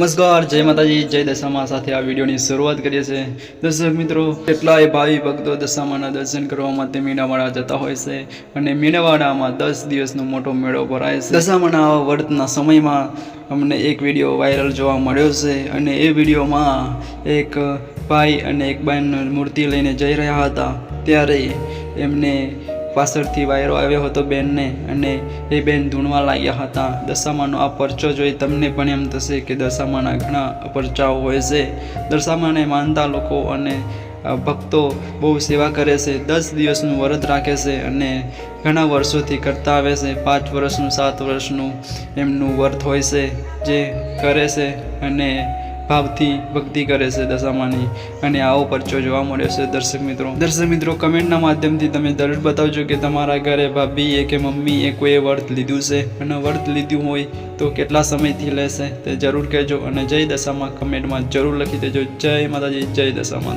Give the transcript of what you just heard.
નમસ્કાર, જય માતાજી, જય દશામાં સાથે આ વિડીયોની શરૂઆત કરીએ છીએ। દર્શક મિત્રો, કેટલાય ભાવિ ભક્તો દશામાના દર્શન કરવા માટે મીનાવાડા જતા હોય છે અને મીનાવાડામાં 10 દિવસનો મોટો મેળો ભરાય છે। દશામાના વ્રતના સમયમાં અમને એક વિડીયો વાયરલ જોવા મળ્યો છે અને એ વિડીયોમાં એક ભાઈ અને એક બહેન મૂર્તિ લઈને જઈ રહ્યા હતા, ત્યારે એમને પાછળથી વાયરો આવ્યો હતો બેનને અને એ બેન ધૂણવા લાગ્યા હતા। દશામાનો આ પરચો જોઈ તમને પણ એમ થશે કે દશામાના ઘણા પરચાઓ હોય છે। દશામાને માનતા લોકો અને ભક્તો બહુ સેવા કરે છે, 10 દિવસનું વ્રત રાખે છે અને ઘણા વર્ષોથી કરતા આવે છે। 5 વર્ષનું 7 વર્ષનું એમનું વ્રત હોય છે, જે કરે છે અને ભાવથી ભક્તિ કરે છે દશામાની, અને આવો પરચો જોવા મળ્યો છે। દર્શક મિત્રો, કમેન્ટના માધ્યમથી તમે જરૂર બતાવજો કે તમારા ઘરે ભાભીએ કે મમ્મીએ કોઈએ વ્રત લીધું છે, અને વ્રત લીધું હોય તો કેટલા સમયથી લેશે તે જરૂર કહેજો, અને જય દશામાં કમેન્ટમાં જરૂર લખી દેજો। જય માતાજી, જય દશામાં।